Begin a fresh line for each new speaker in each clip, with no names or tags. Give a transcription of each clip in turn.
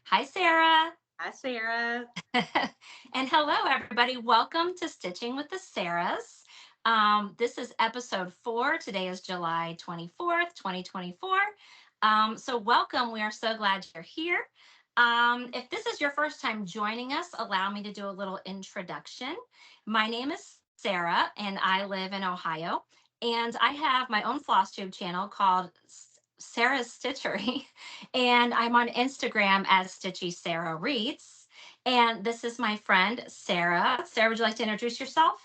Hi, Sarah.
Hi, Sarah.
And hello, everybody. Welcome to Stitching with the Sarahs. This is episode 4. Today is July 24th, 2024. So, welcome. We are so glad you're here. If this is your first time joining us, allow me to do a little introduction. My name is Sarah, and I live in Ohio. And I have my own floss tube channel called Sarah's Stitchery. And I'm on Instagram as Stitchy Sarah Reads. And this is my friend Sarah. Sarah, would you like to introduce yourself?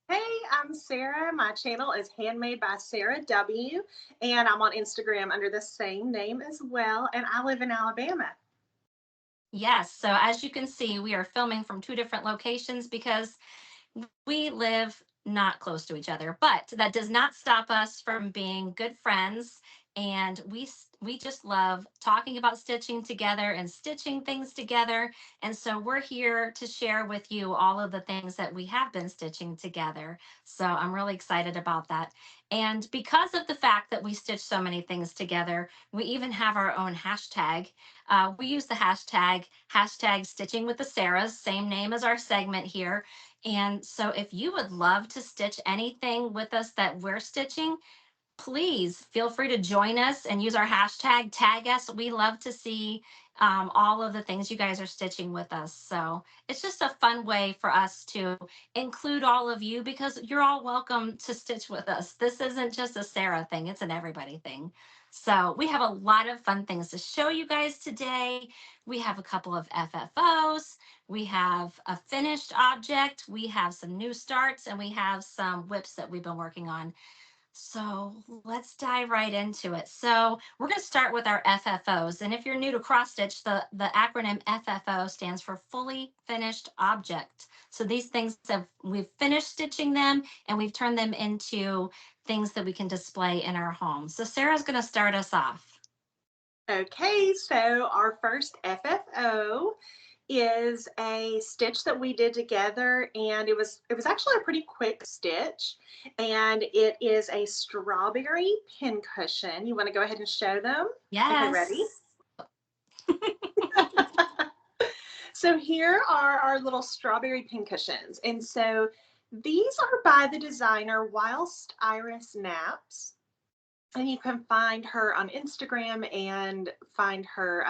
Hey, I'm Sarah. My channel is Handmade by Sarah W. And I'm on Instagram under the same name as well. And I live in Alabama.
Yes. So as you can see, we are filming from two different locations because we live not close to each other, but that does not stop us from being good friends. And we just love talking about stitching together and stitching things together. And so we're here to share with you all of the things that we have been stitching together. So I'm really excited about that. And because of the fact that we stitch so many things together, we even have our own hashtag. We use the hashtag stitching with the Sarahs, same name as our segment here. And so if you would love to stitch anything with us that we're stitching, please feel free to join us and use our hashtag, tag us. We love to see all of the things you guys are stitching with us. So it's just a fun way for us to include all of you because you're all welcome to stitch with us. This isn't just a Sarah thing, it's an everybody thing. So we have a lot of fun things to show you guys today. We have a couple of FFOs. We have a finished object. We have some new starts and we have some whips that we've been working on. So let's dive right into it. So we're going to start with our FFOs. And if you're new to cross stitch, the acronym FFO stands for fully finished object. So these things we've finished stitching them and we've turned them into things that we can display in our home. So Sarah's going to start us off.
Okay, so our first FFO is a stitch that we did together, and it was actually a pretty quick stitch, and it is a strawberry pincushion. You want to go ahead and show them? Okay, ready?
Yes.
So here are our little strawberry pincushions. And so these are by the designer Whilst Iris Naps. And you can find her on Instagram and find her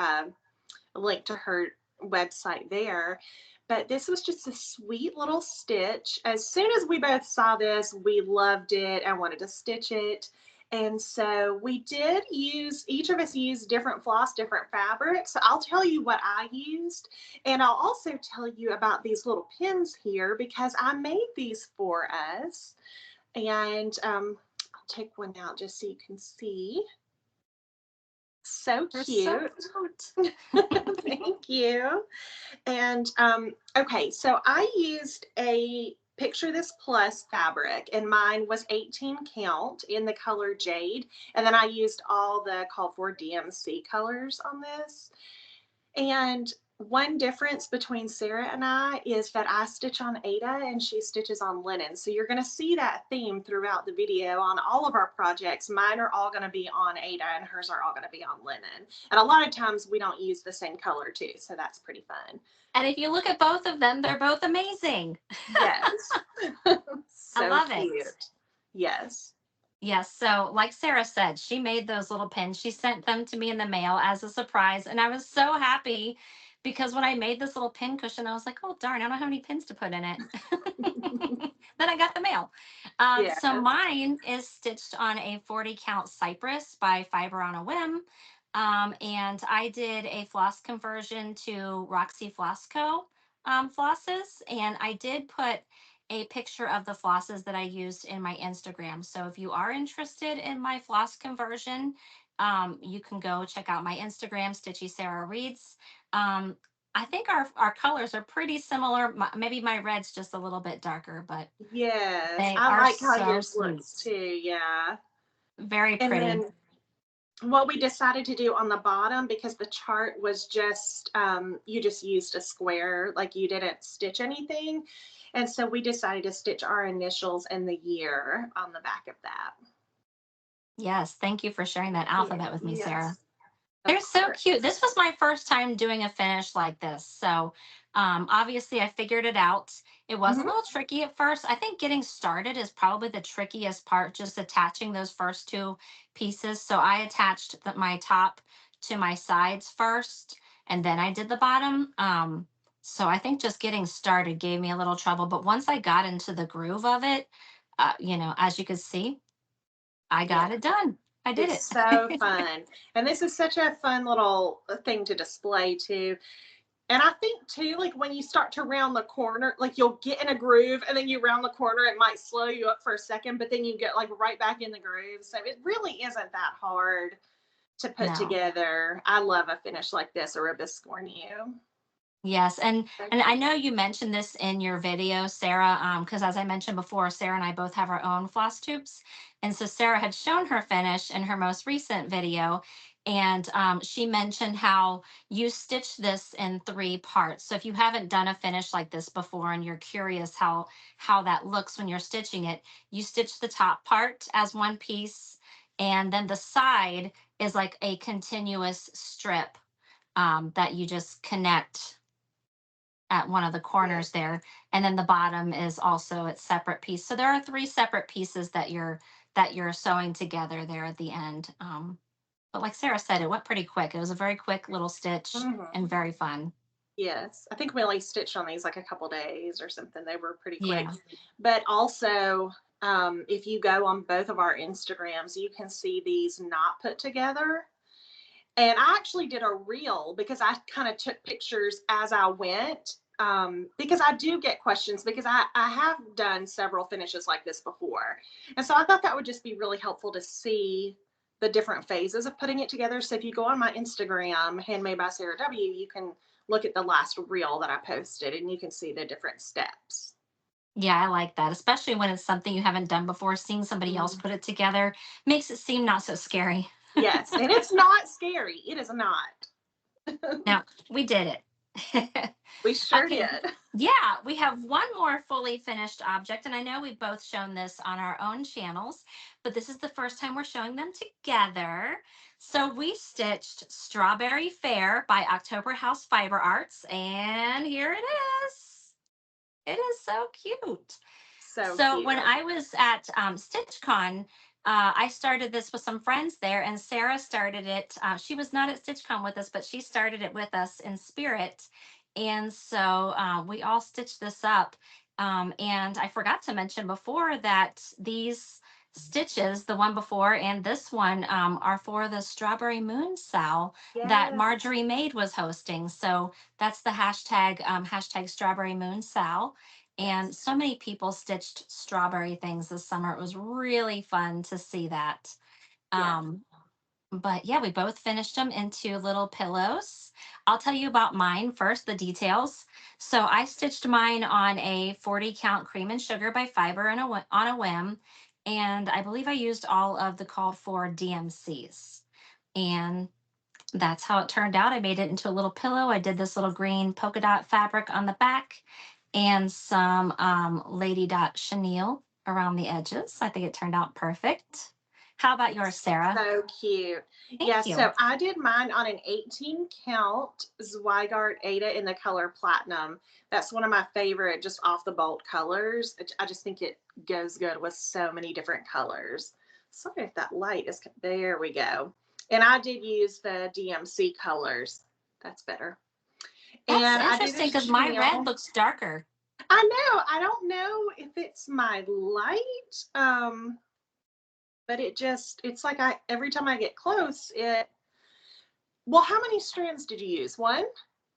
link to her website there. But this was just a sweet little stitch. As soon as we both saw this, we loved it and wanted to stitch it. And so we did use, each of us used different floss, different fabrics. So I'll tell you what I used. And I'll also tell you about these little pins here because I made these for us. And I'll take one out just so you can see. So
They're so
cute.
cute.
Thank you. And okay, so I used a Picture This Plus fabric, and mine was 18 count in the color jade. And then I used all the called for DMC colors on this. And one difference between Sarah and I is that I stitch on Aida and she stitches on linen. So you're going to see that theme throughout the video on all of our projects. Mine are all going to be on Aida and hers are all going to be on linen. And a lot of times we don't use the same color too. So that's pretty fun.
And if you look at both of them, they're both amazing.
Yes.
I
So
love it.
cute. Yes.
Yes. So, like Sarah said, she made those little pins. She sent them to me in the mail as a surprise. And I was so happy because when I made this little pin cushion, I was like, oh, darn, I don't have any pins to put in it. Then I got the mail.
Yeah.
So, mine is stitched on a 40 count Cyprus by Fiber on a Whim. And I did a floss conversion to Roxy Floss Co. Flosses. And I did put a picture of the flosses that I used in my Instagram. So if you are interested in my floss conversion, you can go check out my Instagram, Stitchy Sarah Reads. I think our colors are pretty similar. Maybe my red's just a little bit darker, but
Yes.
they
I
are
like how
so
yours
sweet.
looks too. Yeah.
Very
And
pretty.
then what we decided to do on the bottom, because the chart was just you just used a square, like you didn't stitch anything, and so we decided to stitch our initials and the year on the back of that.
Yes, thank you for sharing that
Yeah.
alphabet with me, Sarah.
Yes.
They're
Of
so
course.
cute. This was my first time doing a finish like this. So obviously I figured it out. It was a
Mhm.
little tricky at first. I think getting started is probably the trickiest part, just attaching those first two pieces. So I attached my top to my sides first, and then I did the bottom. So I think just getting started gave me a little trouble. But once I got into the groove of it, as you could see, I got
Yeah.
it done. I did
It's so
it.
fun. And this is such a fun little thing to display too. And I think too, like when you start to round the corner, like you'll get in a groove and then you round the corner, it might slow you up for a second, but then you get like right back in the groove. So it really isn't that hard to put
No.
together. I love a finish like this or a biscornu.
Yes,
So
and I
cute.
know you mentioned this in your video, Sarah, because as I mentioned before, Sarah and I both have our own floss tubes, and so Sarah had shown her finish in her most recent video, and she mentioned how you stitch this in three parts. So if you haven't done a finish like this before and you're curious how that looks when you're stitching it, you stitch the top part as one piece, and then the side is like a continuous strip that you just connect at one of the
Yeah.
corners there, and then the bottom is also its separate piece. So there are three separate pieces that you're sewing together there at the end. But like Sarah said, it went pretty quick. It was a very quick little stitch and
Mhm.
very fun.
Yes, I think we only stitched on these like a couple days or something. They were pretty quick.
Yeah.
But also, if you go on both of our Instagrams, you can see these not put together. And I actually did a reel because I kind of took pictures as I went. Because I do get questions because I have done several finishes like this before. And so I thought that would just be really helpful to see the different phases of putting it together. So if you go on my Instagram, Handmade by Sarah W, you can look at the last reel that I posted and you can see the different steps.
Yeah, I like that, especially when it's something you haven't done before. Seeing somebody else
Mm.
put it together makes it seem not so scary.
Yes, and it's not scary. It is not.
Now, we did it.
We sure
Okay.
did.
Yeah, we have one more fully finished object, and I know we've both shown this on our own channels, but this is the first time we're showing them together. So we stitched Strawberry Faire by October House Fiber Arts, and here it is. It is so cute.
So
So
cute.
when I was at StitchCon, I started this with some friends there, and Sarah started it. She was not at StitchCon with us, but she started it with us in spirit. And so we all stitched this up. And I forgot to mention before that these stitches, the one before and this one, are for the Strawberry Moon Sow that
Yes.
Marjorie Maid was hosting. So that's the hashtag Strawberry Moon Sow. And
Yes.
so many people stitched strawberry things this summer. It was really fun to see that.
Yes.
Um, but yeah, we both finished them into little pillows. I'll tell you about mine first, the details. So I stitched mine on a 40 count cream and sugar by Fiber and on a whim. And I believe I used all of the called for DMCs. And that's how it turned out. I made it into a little pillow. I did this little green polka dot fabric on the back and some lady dot chenille around the edges. I think it turned out perfect. How about yours, Sarah?
So cute. Yeah,
Thank you.
so I did mine on an 18 count Zweigart Ada in the color platinum. That's one of my favorite, just off the bolt colors. I just think it goes good with so many different colors. Sorry if that light is, there we go. And I did use the DMC colors. That's better.
That's
And I did a
interesting because my red
chenille.
looks darker.
I know. I don't know if it's my light. But it's like every time I get close, well, how many strands did you use? One?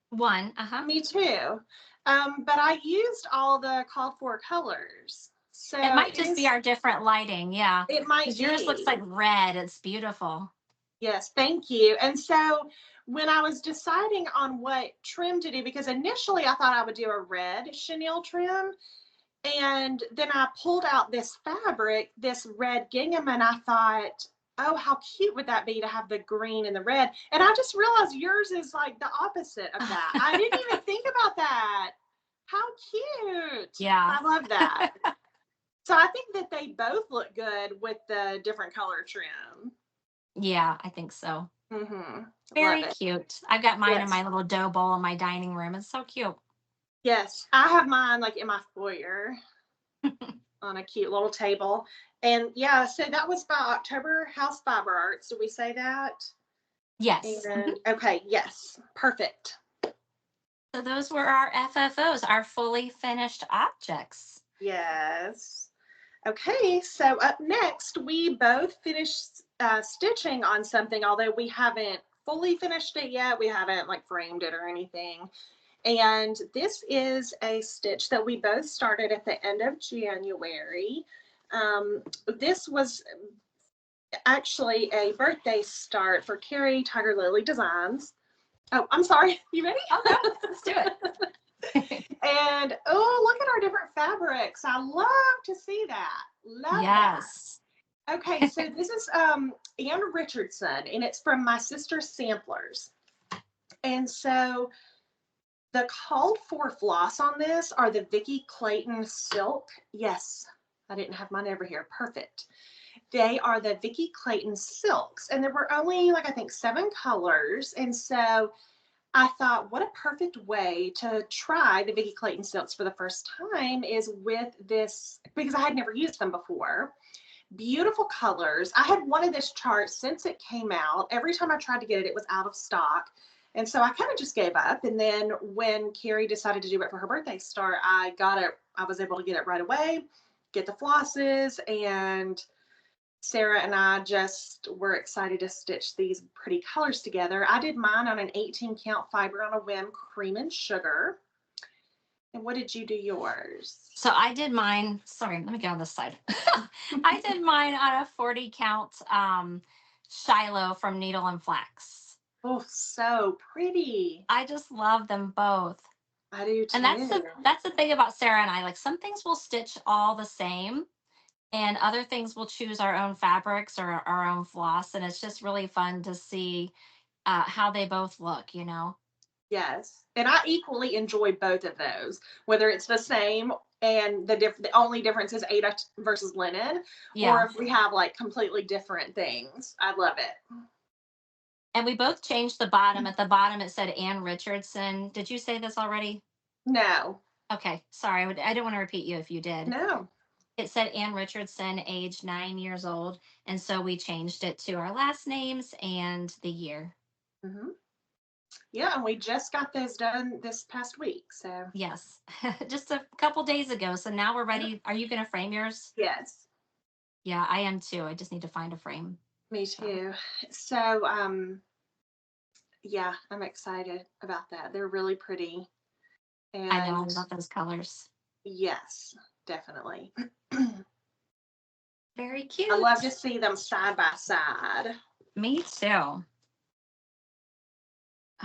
One, uh-huh.
Me too. But I used all the called for colors.
It
So
might just be our different lighting, yeah.
it might
Because yours looks
be.
like red. It's beautiful.
Yes, thank you. And so when I was deciding on what trim to do, because initially I thought I would do a red chenille trim, and then I pulled out this fabric, this red gingham, and I thought, oh, how cute would that be to have the green and the red? And I just realized yours is like the opposite of that. I didn't even think about that. How cute.
Yeah.
I love that. So I think that they both look good with the different color trim.
Yeah, I think so.
Mm-hmm. Love
Very
it.
cute. I've got mine in
Yes.
my little dough bowl in my dining room. It's so cute.
Yes. I have mine like in my foyer on a cute little table. And yeah, so that was by October House Fiber Arts. Did we say that?
Yes.
And okay, yes. Perfect.
So those were our FFOs, our fully finished objects.
Yes. Okay, so up next, we both finished stitching on something, although we haven't fully finished it yet. We haven't like framed it or anything. And this is a stitch that we both started at the end of January. This was actually a birthday start for Carrie Tiger Lily Designs. Oh, I'm sorry. You ready?
Oh, no, let's do it.
And oh, look at our different fabrics. I love to see that. Love
Yes.
that. Okay, so this is Ann Richardson, and it's from My Sister's Samplers. And so the called for floss on this are the Vikki Clayton silk. Yes, I didn't have mine over here. Perfect. They are the Vikki Clayton silks, and there were only like I think 7 colors. And so I thought, what a perfect way to try the Vikki Clayton silks for the first time is with this, because I had never used them before. Beautiful colors. I had wanted this chart since it came out. Every time I tried to get it, it was out of stock. And so I kind of just gave up. And then when Carrie decided to do it for her birthday start, I got it. I was able to get it right away, get the flosses, and Sarah and I just were excited to stitch these pretty colors together. I did mine on an 18 count fiber on a Whim cream and sugar. And what did you do yours?
So I did mine. Sorry, let me get on this side. I did mine on a 40 count Shiloh from Needle and Flax.
Oh, so pretty.
I just love them both.
I do
And
too.
that's the thing about Sarah and I. Like some things we'll stitch all the same, and other things we'll choose our own fabrics or our own floss, and it's just really fun to see how they both look.
Yes. And I equally enjoy both of those, whether it's the same and the only difference is Ada versus linen, or
Yeah.
if we have like completely different things. I love it.
And we both changed the bottom. At the bottom, it said Ann Richardson. Did you say this already?
No,
Okay, sorry. I didn't want to repeat you if you did.
no.
It said Ann Richardson, age 9 years old. And so we changed it to our last names and the year.
Hmm. Yeah, and we just got those done this past week. So,
Yes, just a couple days ago. So now we're
yep.
ready. Are you going to frame yours?
Yes,
Yeah, I am too. I just need to find a frame.
me
So
too. So, yeah, I'm excited about that. They're really pretty.
I know I
And
love those colors.
yes, definitely.
Very
I love
cute.
to see them side by side.
Me too.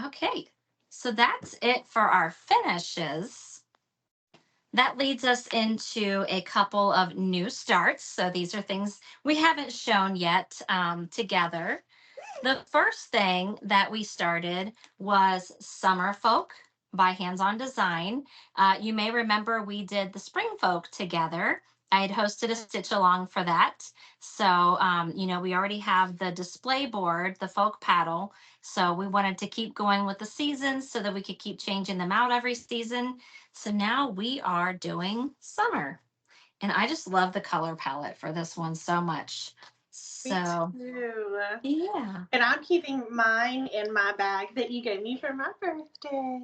Okay, so that's it for our finishes. That leads us into a couple of new starts. So these are things we haven't shown yet together. The first thing that we started was Summer Folk by Hands On Design. You may remember we did the Spring Folk together. I had hosted a stitch along for that. So, we already have the display board, the folk paddle. So, we wanted to keep going with the seasons so that we could keep changing them out every season. So, now we are doing summer. And I just love the color palette for this one so much.
Me
So,
too.
yeah.
And I'm keeping mine in my bag that you gave me for my birthday.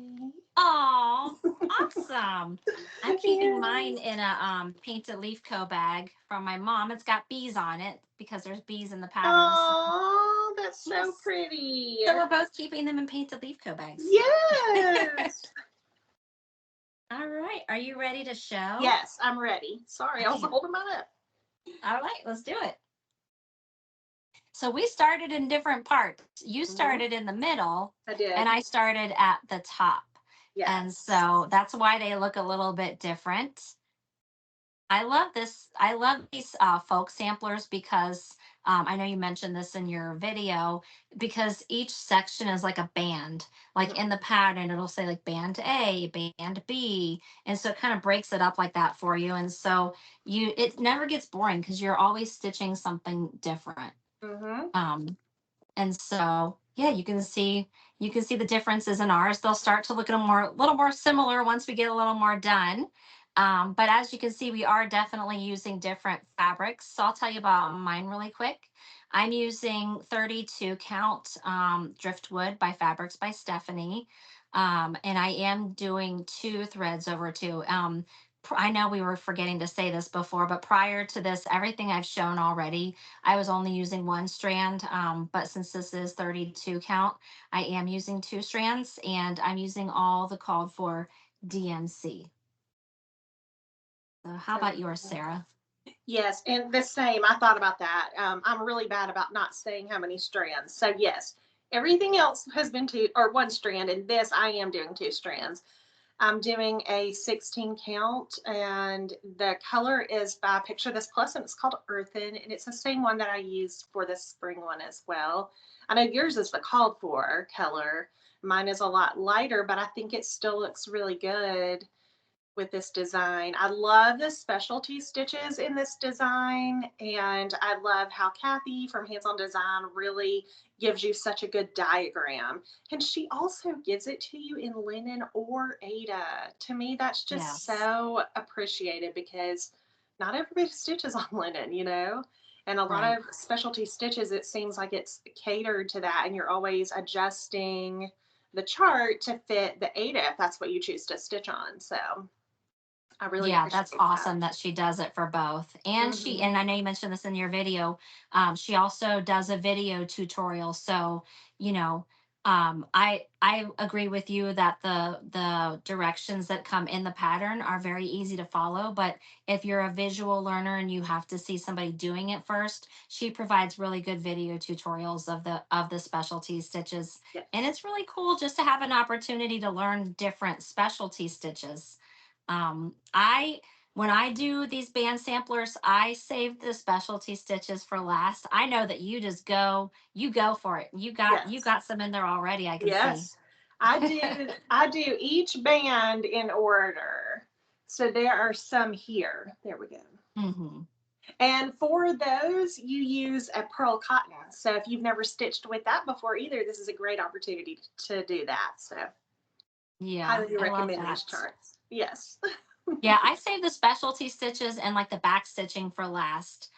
Oh, awesome. I'm keeping
Yeah.
mine in a painted leaf co bag from my mom. It's got bees on it because there's bees in the patterns. So,
Oh, that's so
yes.
pretty.
So we're both keeping them in painted leaf co bags.
Yes.
All right. Are you ready to show?
Yes, I'm ready. Sorry, I was
Okay.
holding mine up.
All right, let's do it. So we started in different parts. You started in the middle,
I did.
and I started at the top.
Yes.
And so that's why they look a little bit different. I love this. I love these folk samplers because I know you mentioned this in your video because each section is like a band. Like in the pattern, it'll say like band A, band B, and so it kind of breaks it up like that for you. And so it never gets boring because you're always stitching something different.
Mm-hmm.
And so Yeah, you can see the differences in ours. They'll start to look a little more similar once we get a little more done. But as you can see, we are definitely using different fabrics. So I'll tell you about mine really quick. I'm using 32 count Driftwood by Fabrics by Stephanie. And I am doing two threads over two. I know we were forgetting to say this before, but prior to this, everything I've shown already, I was only using one strand, but since this is 32 count, I am using two strands and I'm using all the called for DMC. So how about yours, Sarah?
Yes, and the same. I thought about that. I'm really bad about not saying how many strands. So yes, everything else has been two or one strand, and this I am doing two strands. I'm doing a 16 count, and the color is by Picture This Plus, and it's called Earthen, and it's the same one that I used for the spring one as well. I know yours is the called for color. Mine is a lot lighter, but I think it still looks really good with this design. I love the specialty stitches in this design, and I love how Kathy from Hands On Design really gives you such a good diagram. And she also gives it to you in linen or Ada. To me, that's just
Yes.
so appreciated because not everybody stitches on linen, you know? And a lot
Right.
of specialty stitches, it seems like it's catered to that, and you're always adjusting the chart to fit the Ada if that's what you choose to stitch on. So I really
Yeah, that's
appreciate that.
awesome that she does it for both. And I know you mentioned this in your video. She also does a video tutorial. So, you know, I agree with you that the directions that come in the pattern are very easy to follow. But if you're a visual learner and you have to see somebody doing it first, she provides really good video tutorials of the specialty stitches. And
Yes.
it's really cool just to have an opportunity to learn different specialty stitches. I When I do these band samplers, I save the specialty stitches for last. I know that you go for it. You
Yes.
got some in there already, I can see.
Yes. I do each band in order. So there are some here. There we go.
Hmm.
And for those, you use a pearl cotton. So if you've never stitched with that before either, this is a great opportunity to do that. So
Yeah,
highly
I love
recommend these
that.
charts. Yes.
Yeah, I save the specialty stitches and like the back stitching for last,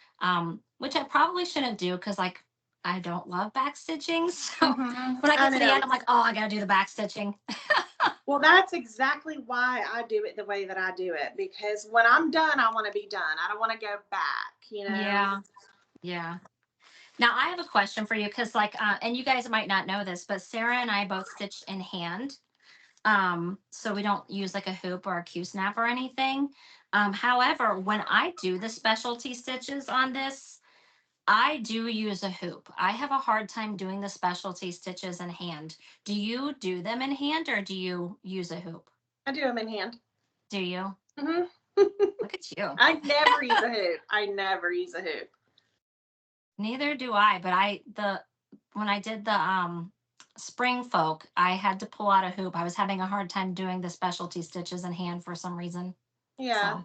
which I probably shouldn't do because like I don't love back stitching. So when I
I
get to the
know.
end, I'm like, oh, I gotta do the back stitching.
Well, that's exactly why I do it the way that I do it because when I'm done, I want to be done. I don't want to go back, you know?
Yeah, yeah. Now I have a question for you because, like, and you guys might not know this, but Sarah and I both stitch in hand, so we don't use like a hoop or a Q snap or anything. However, when I do the specialty stitches on this, I do use a hoop. I have a hard time doing the specialty stitches in hand. Do you do them in hand or do you use a hoop?
I do them in hand.
Do you?
Hmm.
Look at you.
I never use a hoop. I never use a hoop.
Neither do I, but when I did the spring folk, I had to pull out a hoop. I was having a hard time doing the specialty stitches in hand for some reason.
Yeah.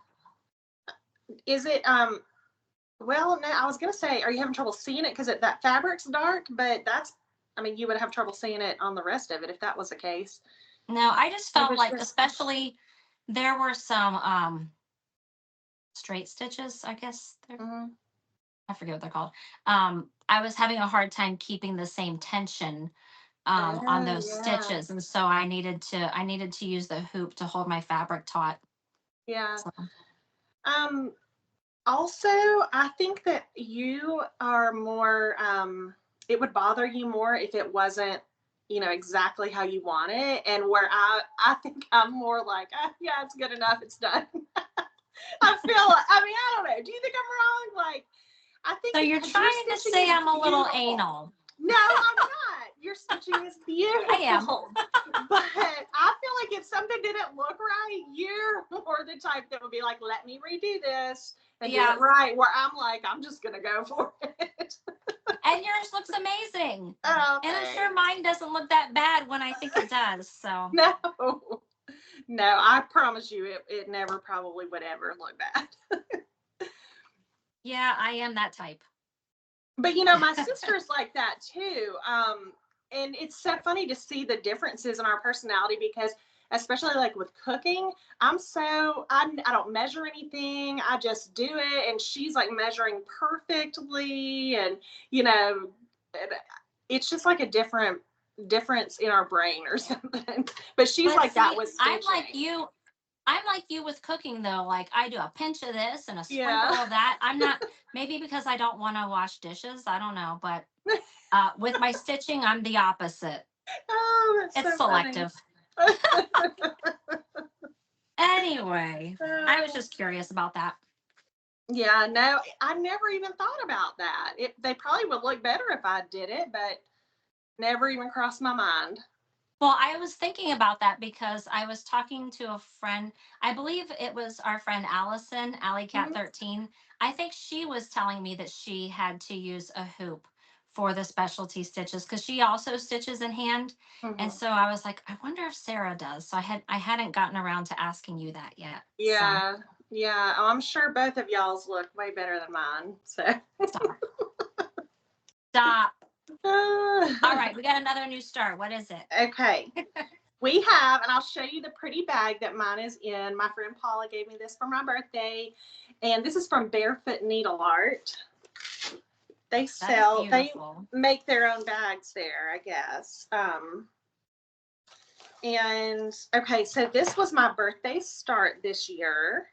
So
Is it, well, no, I was going to say, are you having trouble seeing it because that fabric's dark? But that's, I mean, you would have trouble seeing it on the rest of it if that was the case.
no, I just
It
felt
was
like
just,
especially there were some straight stitches, I guess
mhm.
I forget what they're called. I was having a hard time keeping the same tension on
Oh,
those
yeah.
stitches. And so I needed to use the hoop to hold my fabric taut.
Yeah.
So
Um, Also, I think that you are more, it would bother you more if it wasn't, exactly how you want it. And where I think I'm more like, yeah, it's good enough. It's done. I don't know. Do you think I'm wrong? Like, I think
so you're
because your
trying to
stitching
say
is
I'm a little
beautiful.
anal.
No, I'm not. Your stitching is
I am.
beautiful. But I feel like if something didn't look right, you're more the type that would be like, let me redo this and do
Yeah.
it right. Where I'm like, I'm just going to go for it.
And yours looks amazing.
Oh,
And I'm sure
thanks.
mine doesn't look that bad when I think it does. So
No, no, I promise you it never probably would ever look bad.
yeah, I am that type.
But my sister's like that too. and it's so funny to see the differences in our personality because especially like with cooking, I don't measure anything. I just do it. And she's like measuring perfectly. And, you know, it's just like a difference in our brain or something. But she's
But
like that
see,
with
I'm
stitching.
like you. I'm like you with cooking though. Like I do a pinch of this and a sprinkle
Yeah.
of that. I'm not maybe because I don't want to wash dishes. I don't know, but with my stitching, I'm the opposite.
Oh, that's
It's
so funny.
selective. Anyway, I was just curious about that.
Yeah, no, I never even thought about that. They probably would look better if I did it, but never even crossed my mind.
Well, I was thinking about that because I was talking to a friend. I believe it was our friend Allison, Alley Cat
Mhm.
13. I think she was telling me that she had to use a hoop for the specialty stitches because she also stitches in hand. And
Mhm.
so I was like, I wonder if Sarah does. So I hadn't gotten around to asking you that yet. So
Yeah, yeah. Oh, I'm sure both of y'all's look way better than mine. So,
stop. Stop. All right, we got another new start. What is it?
okay. We have, and I'll show you the pretty bag that mine is in. My friend Paula gave me this for my birthday, and this is from Barefoot Needle Art. They
That is
they
beautiful.
make their own bags there, I guess. And okay, so this was my birthday start this year.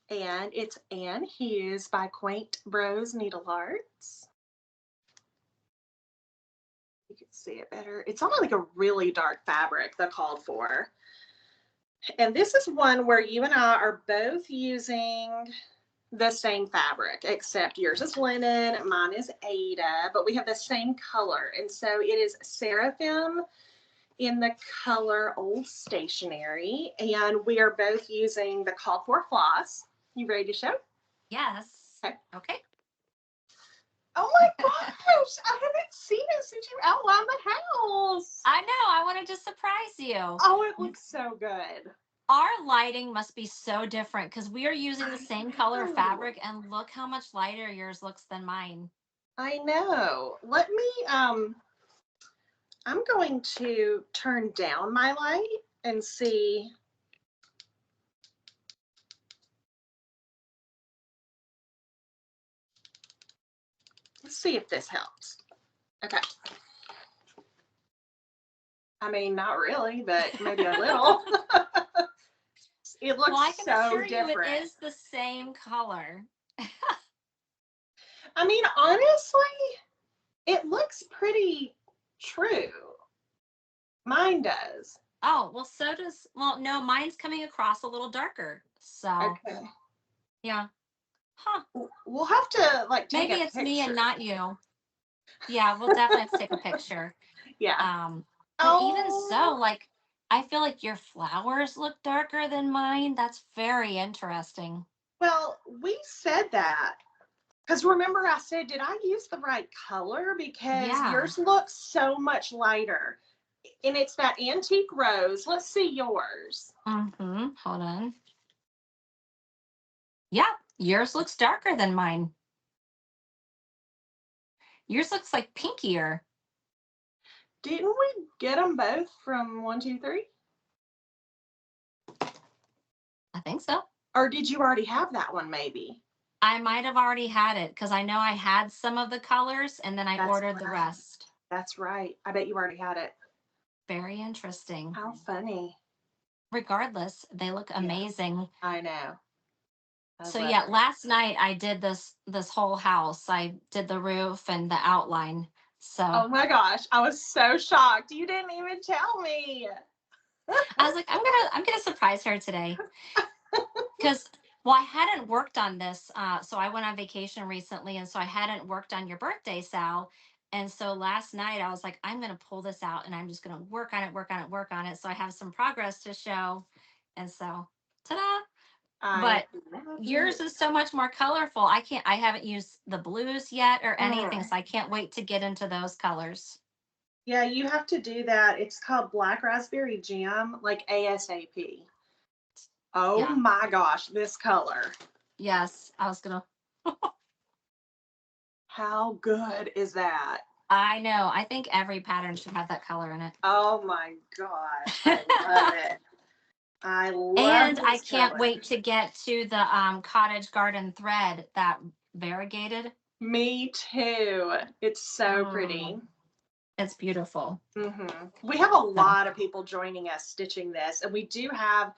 And it's Anne Hughes by Quaint Bros Needle Arts. You can see it better. It's on like a really dark fabric, the called for. And this is one where you and I are both using the same fabric, except yours is linen, mine is Ada, but we have the same color. And so it is Seraphim in the color Old Stationery, and we are both using the called for floss. You ready to show?
Yes.
Okay.
Okay.
Oh my gosh, I haven't seen it since you outlined the house.
I know. I wanted to surprise you.
Oh, it looks so good.
Our lighting must be so different because we are using the
I
same color
know.
fabric, and look how much lighter yours looks than mine.
I know. Let me, I'm going to turn down my light and see. Let's see if this helps. Okay. I mean, not really, but maybe a little. It looks
Well, I can
so
assure you it
different.
is the same color.
I mean, honestly, it looks pretty true. Mine does.
Oh, well, so does, well, no, mine's coming across a little darker. So,
Okay.
yeah. Huh.
We'll have to like take
Maybe
a
it's me and
picture.
not you. Yeah, we'll definitely have to take a picture.
Yeah.
But even
Oh,
so, like, I feel like your flowers look darker than mine. That's very interesting.
well, we said that because remember I said, did I use the right color? Because
Yeah.
yours looks so much lighter. And it's that antique rose. Let's see yours.
Mm-hmm. Hold on. Yeah, yours looks darker than mine. Yours looks like pinkier.
Didn't we get them both from 123?
I think so.
Or did you already have that one maybe?
I might have already had it because I know I had some of the colors and then I
That's
ordered the
right.
rest.
That's right. I bet you already had it.
Very interesting.
How funny.
Regardless, they look
Yeah,
amazing.
I know. I
So
love
yeah,
it.
last night I did this whole house. I did the roof and the outline. So
Oh my gosh, I was so shocked. You didn't even tell me.
I was like, I'm gonna surprise her today. Because well, I hadn't worked on this. So I went on vacation recently, and so I hadn't worked on your birthday, Sal. And so last night I was like, I'm gonna pull this out and I'm just gonna work on it, work on it, work on it. So I have some progress to show. And so ta-da.
I
But
love
yours
it.
is so much more colorful. I haven't used the blues yet or anything,
Mm.
so I can't wait to get into those colors.
Yeah, you have to do that. It's called Black Raspberry Jam, like ASAP. Oh
Yeah.
my gosh, this color.
Yes. I was gonna
How good is that?
I know. I think every pattern should have that color in it.
Oh my gosh, I love it. I love
And I
this
can't
color.
wait to get to the cottage garden thread, that variegated.
Me too. It's so pretty.
It's beautiful.
We have a
So,
lot of people joining us stitching this, and we do have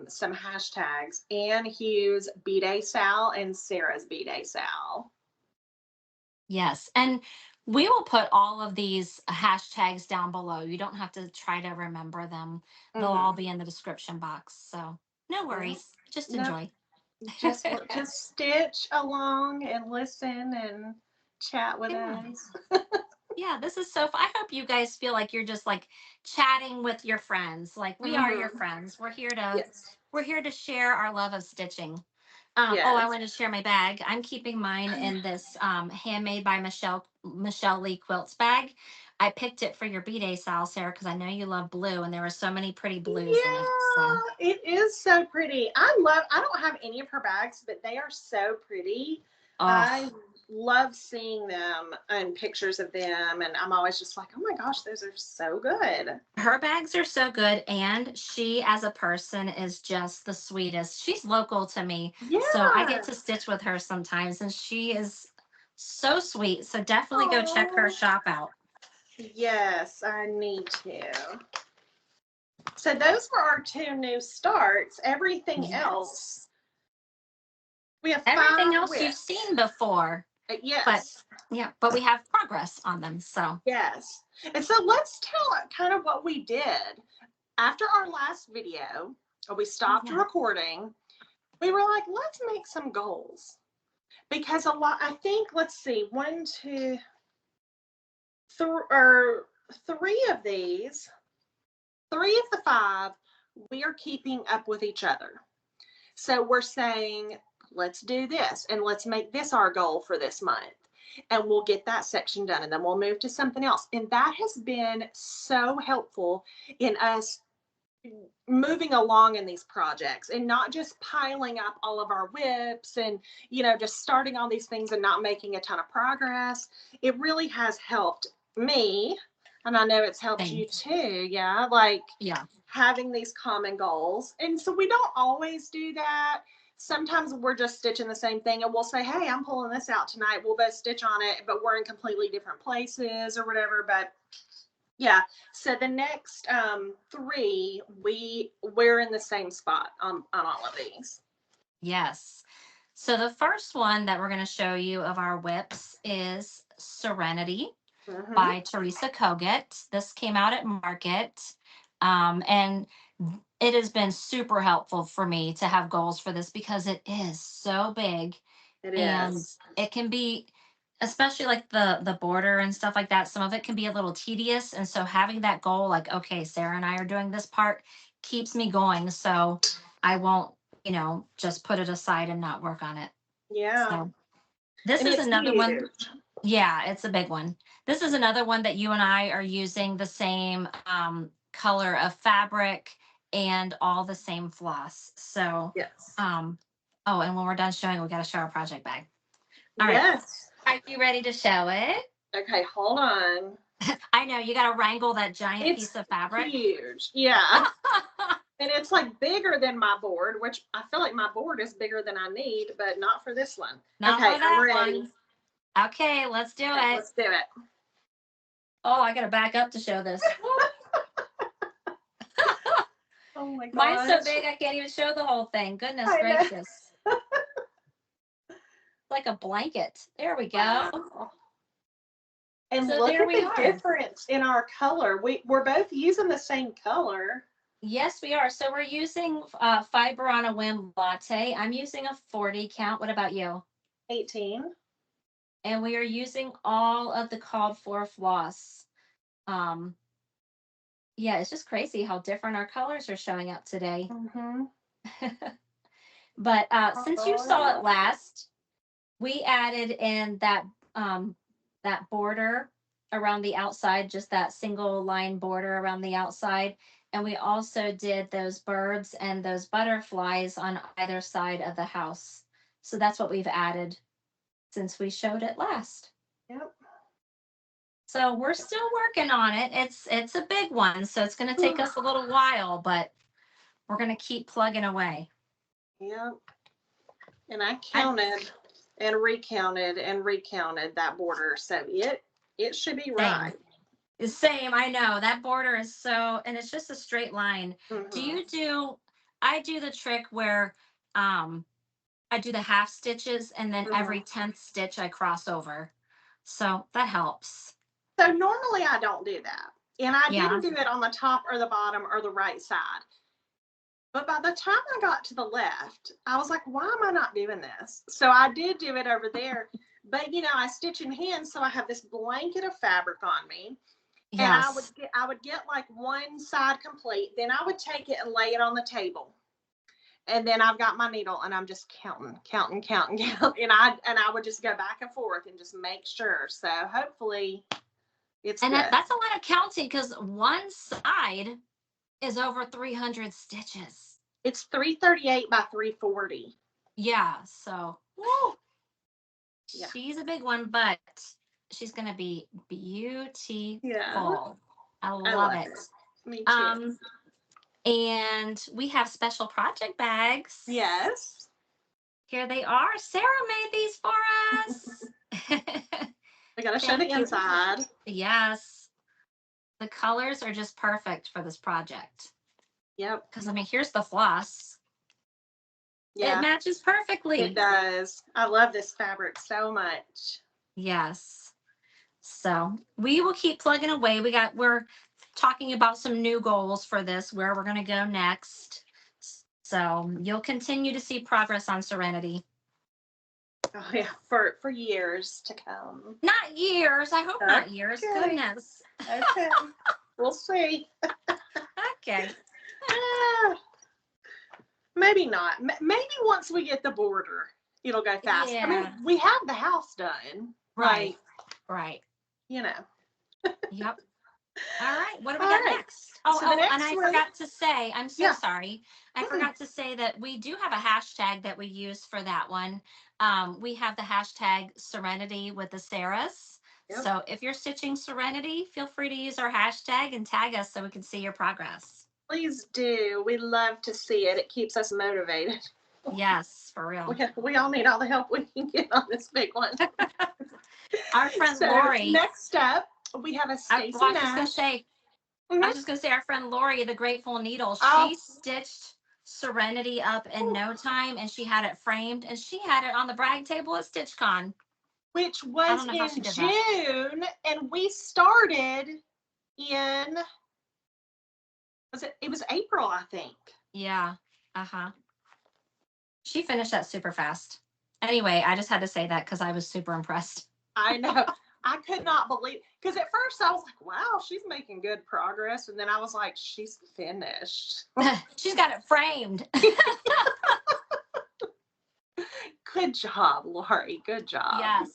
some hashtags: Anne Hughes B-Day Sal and Sarah's B-Day Sal.
yes. And we will put all of these hashtags down below. You don't have to try to remember them. They'll all
Mm-hmm.
be in the description box. So no
Yeah.
worries. Just
No,
enjoy.
just stitch along and listen and chat with
Yeah.
us.
Yeah, this is so I hope you guys feel like you're just like chatting with your friends. Like we are your
Mm-hmm.
friends.
Yes.
We're here to share our love of stitching. Oh, I
Yes.
wanted to share my bag. I'm keeping mine in this handmade by Michelle Lee quilts bag. I picked it for your B-Day, Sal, Sarah, because I know you love blue, and there were so many pretty blues in it. So
Yeah, it is so pretty. I don't have any of her bags, but they are so pretty. I
oh,
love seeing them and pictures of them. And I'm always just like, oh my gosh, those are so good.
her bags are so good, and she as a person is just the sweetest. She's local to me, so I get
Yeah.
to stitch with her sometimes, and she is so sweet. So definitely go check her
Oh,
shop out.
yes, I need to. So those were our two new starts. Everything
Yes.
else, we have
Everything
five
else you've
whips.
seen before, but
Yes.
yeah, but we have progress on them. So
Yes. And so let's tell kind of what we did. After our last video, we stopped
yeah.
recording. We were like, let's make some goals. Because a lot, I think, let's see, one, two, or three of these, three of the five, we are keeping up with each other. So we're saying, let's do this and let's make this our goal for this month. And we'll get that section done and then we'll move to something else. And that has been so helpful in us moving along in these projects and not just piling up all of our whips and just starting all these things and not making a ton of progress. It really has helped me, and I know it's helped
Thing.
you too. Yeah, like
Yeah.
having these common goals. And so we don't always do that. Sometimes we're just stitching the same thing and we'll say, hey, I'm pulling this out tonight, we'll both stitch on it, but we're in completely different places or whatever. But yeah, so the next three, we're in the same spot on all of these.
Yes. So the first one that we're going to show you of our whips is Serenity
Mm-hmm.
by Teresa Kogut. This came out at Market. And it has been super helpful for me to have goals for this because it is so big,
It
and
is.
it can be, especially like the border and stuff like that, some of it can be a little tedious, and so having that goal like, okay, Sarah and I are doing this part, keeps me going, so I won't, just put it aside and not work on it.
Yeah.
So this
And
is
it's
another one.
huge.
Yeah, it's a big one. This is another one that you and I are using the same color of fabric and all the same floss. So
Yes.
um oh, and when we're done showing, we got to show our project bag. All right.
Yes.
Are you ready to show it?
Okay, hold on.
I know you got to wrangle that giant
It's
piece of fabric.
huge. Yeah. And it's like bigger than my board, which I feel like my board is bigger than I need, but not for this one.
Not
Okay,
for
I'm
that
ready.
one. Okay, let's do
Okay,
it.
let's do it.
Oh, I got to back up to show this.
Oh my
Mine's so
gosh.
big I can't even show the whole thing. Goodness
I know.
gracious. Like a blanket. There we go.
Wow. And
So
look
there
at
we
the
are.
difference in our color. We're both using the same color.
Yes, we are. So we're using fiber on a whim latte. I'm using a 40 count. What about you?
18.
And we are using all of the called for floss. Um, yeah, it's just crazy how different our colors are showing up today.
Mm-hmm.
But since you saw
Oh,
it last, we added in that border around the outside, just that single line border around the outside. And we also did those birds and those butterflies on either side of the house. So that's what we've added since we showed it last.
yep.
So we're still working on it. It's a big one, so it's going to take us a little while, but we're going to keep plugging away.
Yep. And I counted and recounted and recounted that border, so it should be right.
Same, I know. That border is so, and it's just a straight line. Do
Mm-hmm.
you do, I do the trick where um I do the half stitches and then
Mm-hmm.
every 10th stitch I cross over. So that helps.
So normally I don't do that. And I
Yeah.
didn't do it on the top or the bottom or the right side. But by the time I got to the left, I was like, why am I not doing this? So I did do it over there. But I stitch in hand, so I have this blanket of fabric on me. And
Yes.
I would get like one side complete, then I would take it and lay it on the table. And then I've got my needle and I'm just counting, and I would just go back and forth and just make sure. So hopefully it's
And
good.
that's a lot of counting because one side is over 300 stitches.
It's 338 by 340.
Yeah. So woo,
Yeah.
she's a big one, but she's going to be beautiful.
Yeah.
I
I
love
love
it.
it. Me too.
And we have special project bags.
Yes.
Here they are. Sarah made these for us.
We got to show
Thank
the
you.
inside.
Yes. The colors are just perfect for this project.
Yep.
Because, I mean, here's the floss.
Yeah.
It matches perfectly.
It does. I love this fabric so much.
Yes. So we will keep plugging away. We're talking about some new goals for this, where we're going to go next. So you'll continue to see progress on Serenity.
Oh yeah, for years to come.
Not years. I hope not years. Goodness.
Okay. We'll see.
Okay.
Maybe not. Maybe once we get the border, it'll go fast.
Yeah.
I mean, we have the house done.
Right. Right. Yep. All right. What do we got next?
So the next
and I
one,
forgot to say, I'm so
Yeah.
sorry. I forgot to say that we do have a hashtag that we use for that one. We have the hashtag Serenity with the Sarahs.
Yep.
So if you're stitching Serenity, feel free to use our hashtag and tag us so we can see your progress.
Please do. We love to see it. It keeps us motivated.
Yes, for real.
We all need all the help we can get on this big one.
Our friend Lori.
Next up, we have a Stacy Nash.
I was just gonna say our friend Lori, the Grateful Needle. She stitched Serenity up in no time, and she had it framed, and she had it on the brag table at StitchCon,
which was in June, and we started in it was April, I think.
Yeah. She finished that super fast. Anyway, I just had to say that because I was super impressed.
I know. I could not believe, because at first I was like, wow, she's making good progress. And then I was like, she's finished.
She's got it framed.
Good job, Lori. Good job.
Yes.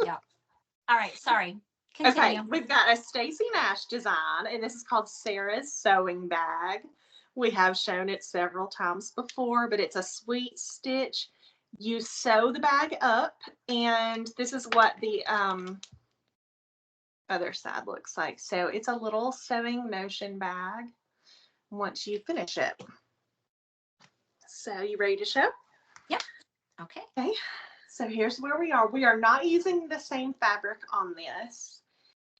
Yeah. All right. Sorry. Continue.
Okay. We've got a Stacy Nash design, and this is called Sarah's Sewing Bag. We have shown it several times before, but it's a sweet stitch. You sew the bag up, and this is what the other side looks like. So it's a little sewing motion bag once you finish it. So you ready to show?
Yep. Okay.
Okay. So here's where we are. We are not using the same fabric on this.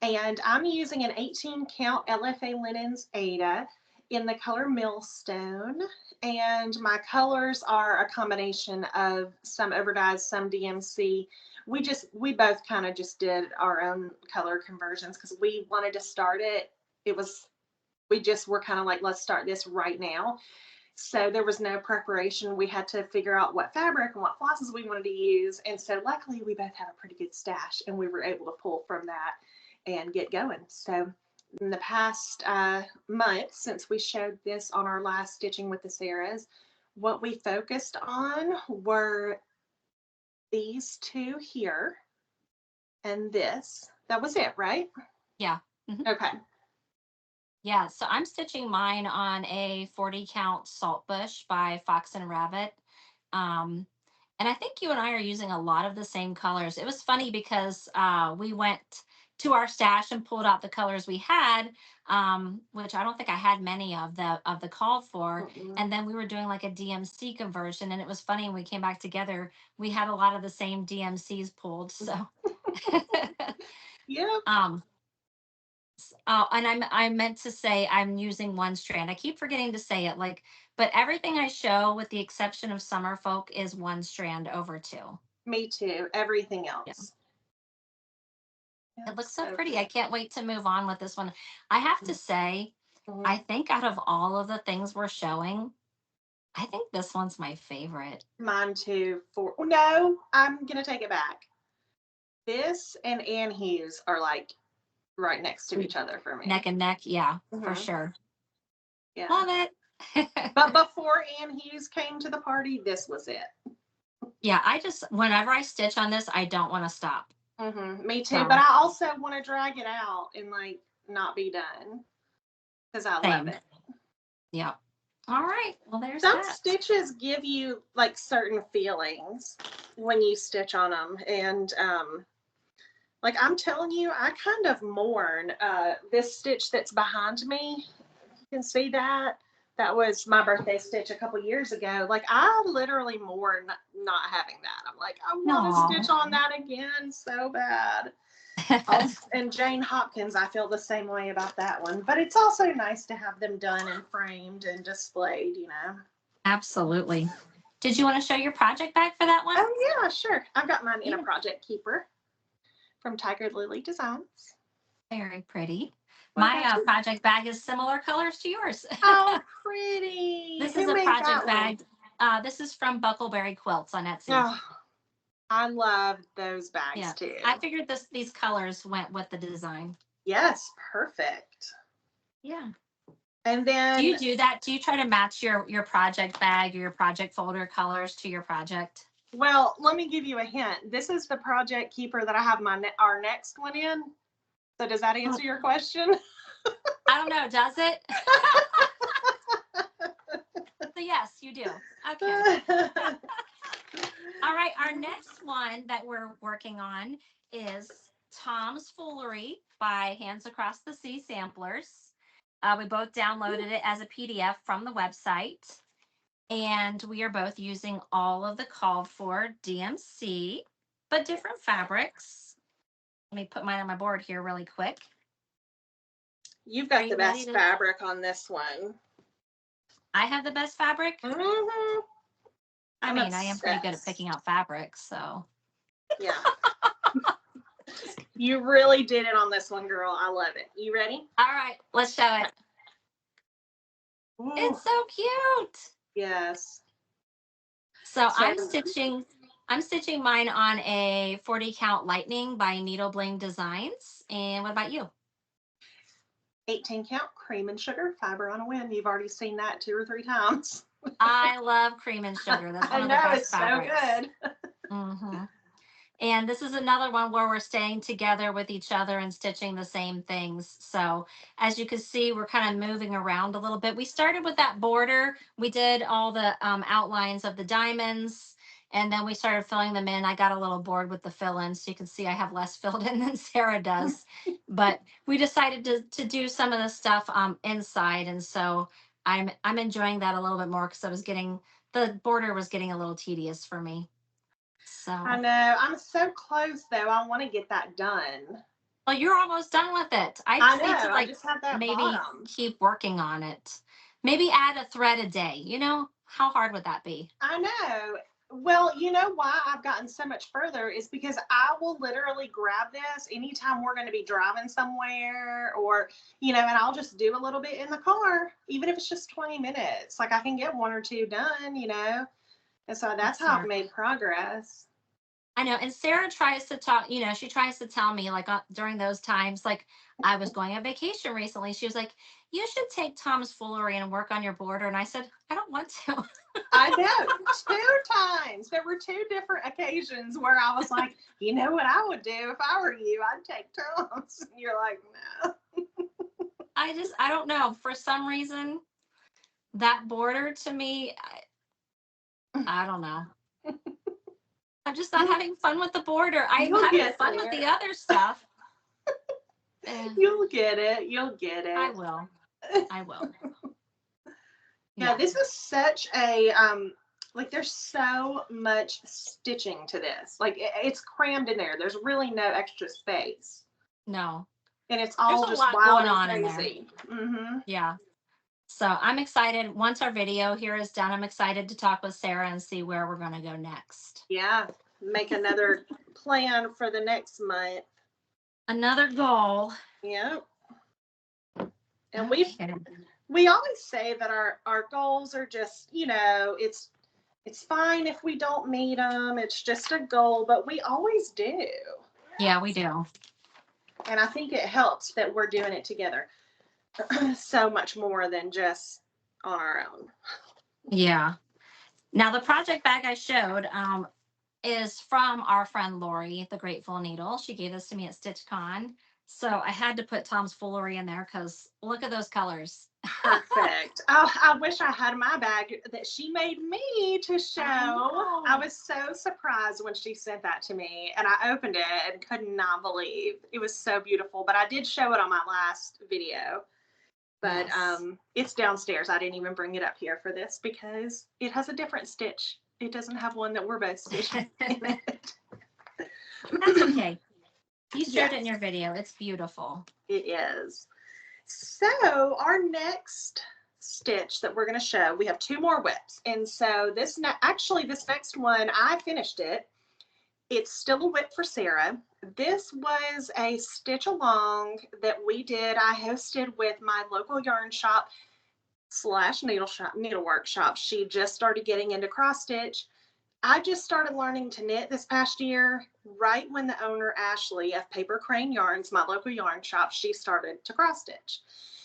And I'm using an 18 count LFA Linens Ada in the color Millstone. And my colors are a combination of some overdyes, some DMC. We both kind of just did our own color conversions because we wanted to start it. We just were kind of like, let's start this right now. So there was no preparation. We had to figure out what fabric and what flosses we wanted to use. And so luckily we both have a pretty good stash and we were able to pull from that and get going. So in the past month, since we showed this on our last Stitching with the Sarahs, what we focused on were these two here and this. That was it, right?
Yeah.
Mm-hmm. Okay.
Yeah, so I'm stitching mine on a 40 count Saltbush by Fox and Rabbit. And I think you and I are using a lot of the same colors. It was funny because we went to our stash and pulled out the colors we had, which I don't think I had many of the called for.
Mm-mm.
And then we were doing like a DMC conversion, and it was funny when we came back together. We had a lot of the same DMCs pulled. So,
Yep.
And I meant to say I'm using one strand. I keep forgetting to say it. Like, but everything I show, with the exception of Summer Folk, is one strand over two.
Me too. Everything
Yeah.
else.
It
Yep,
looks so pretty.
good.
I can't wait to move on with this one. I have to say, I
Mhm.
think out of all of the things we're showing, I think this one's my favorite.
Mine too. No, I'm gonna take it back. This and Ann Hughes are like right next to each other for me.
Neck and neck. Yeah, for
Mhm.
sure.
Yeah.
Love it.
But before Ann Hughes came to the party, this was it.
Yeah, whenever I stitch on this, I don't want to stop.
Me too.
So,
But I also want to drag it out and like not be done because I love
same.
it.
Yeah. All right. Well, there's
Some
that.
stitches give you like certain feelings when you stitch on them, and like I'm telling you, I kind of mourn this stitch that's behind me. You can see that. That was my birthday stitch a couple years ago. Like I literally mourn not having that. I'm like, I want to
No.
stitch on that again so bad. And Jane Hopkins, I feel the same way about that one. But it's also nice to have them done and framed and displayed, you know.
Absolutely. Did you want to show your project bag for that one?
Oh yeah, sure. I've got mine in a
Yeah.
project keeper from Tiger Lily Designs.
Very pretty.
What
My
about you?
project bag is similar colors to yours.
Oh, pretty.
This is
Who
a
made
project
that one?
bag. This is from Buckleberry Quilts on Etsy.
Oh, I love those bags
Yeah,
too.
I figured these colors went with the design.
Yes, perfect.
Yeah.
And
Do
then,
you do that? Do you try to match your project bag or your project folder colors to your project?
well, let me give you a hint. This is the project keeper that I have our next one in. So does that answer your question?
I don't know. Does it? So yes, you do. Okay. All right. Our next one that we're working on is Tom's Foolery by Hands Across the Sea Samplers. We both downloaded it as a PDF from the website, and we are both using all of the called for DMC, but different fabrics. Let me put mine on my board here really quick.
You've
Are
got the
you ready
best
to?
fabric on this one.
I have the best fabric.
Mm-hmm.
I
I'm
mean, I am pretty good at
obsessed.
picking out fabrics, so.
Yeah. You really did it on this one, girl. I love it. You ready?
All right, let's show it.
Ooh,
It's so cute.
yes.
So
So
I'm stitching mine on a 40 count lightning by Needle Bling Designs. And what about you?
18 count cream and sugar fiber on a whim. You've already seen that 2 or 3 times.
I love cream and sugar. That's
I
one of the
know,
best
it's
fabrics.
so good.
Mm-hmm. And this is another one where we're staying together with each other and stitching the same things. So as you can see, we're kind of moving around a little bit. We started with that border. We did all the outlines of the diamonds, and then we started filling them in. I got a little bored with the fill-in, so you can see I have less filled in than Sarah does. But we decided to do some of the stuff inside, and so I'm enjoying that a little bit more because the border was getting a little tedious for me. So.
I know. I'm so close though. I want to get that done.
Well, you're almost done with it. I
I
just need to
know. I just have that
maybe
bottom.
keep working on it. Maybe add a thread a day. How hard would that be?
I know. Well, you know why I've gotten so much further is because I will literally grab this anytime we're going to be driving somewhere or, and I'll just do a little bit in the car, even if it's just 20 minutes. Like I can get 1 or 2 done. And so that's how I've made progress.
I know. And Sarah tries to talk, she tries to tell me like during those times, like I was going on vacation recently. She was like, you should take Tom's Foolery and work on your border. And I said, I don't want to.
I know. 2 times. There were 2 different occasions where I was like, you know what I would do if I were you? I'd take Tom's. And you're like, no.
I don't know. For some reason, that border to me, I don't know. I'm just not having fun with the border. I'm
You'll
having
get
fun
there.
with the other stuff.
You'll get it. You'll get
I
it.
will. I will.
Yeah, this is such a like there's so much stitching to this. Like it's crammed in there. There's really no extra space.
No.
And it's
There's
all
a
just
lot
wild
going
and
on in there.
crazy. Mm-hmm.
Yeah. So I'm excited. Once our video here is done, I'm excited to talk with Sarah and see where we're going to go next.
Yeah. Make another plan for the next month.
Another goal.
Yep. And
Okay.
we always say that our goals are just, it's fine if we don't meet them. It's just a goal, but we always do.
Yeah, we do.
And I think it helps that we're doing it together so much more than just on our own.
Yeah. Now the project bag I showed is from our friend Lori, the Grateful Needle. She gave this to me at StitchCon. So I had to put Tom's foolery in there because look at those colors.
Perfect. Oh, I wish I had my bag that she made me to show. I was so surprised when she sent that to me, and I opened it and could not believe it was so beautiful. But I did show it on my last video. But
Yes.
it's downstairs. I didn't even bring it up here for this because it has a different stitch. It doesn't have one that we're both stitching in it.
That's okay. You showed
Yes.
it in your video. It's beautiful.
It is. So our next stitch that we're going to show, we have two more whips. And so this next one, I finished it. It's still a whip for Sarah. This was a stitch along that we did. I hosted with my local yarn shop / needlework shop. She just started getting into cross stitch. I just started learning to knit this past year, right when the owner, Ashley, of Paper Crane Yarns, my local yarn shop, she started to cross stitch.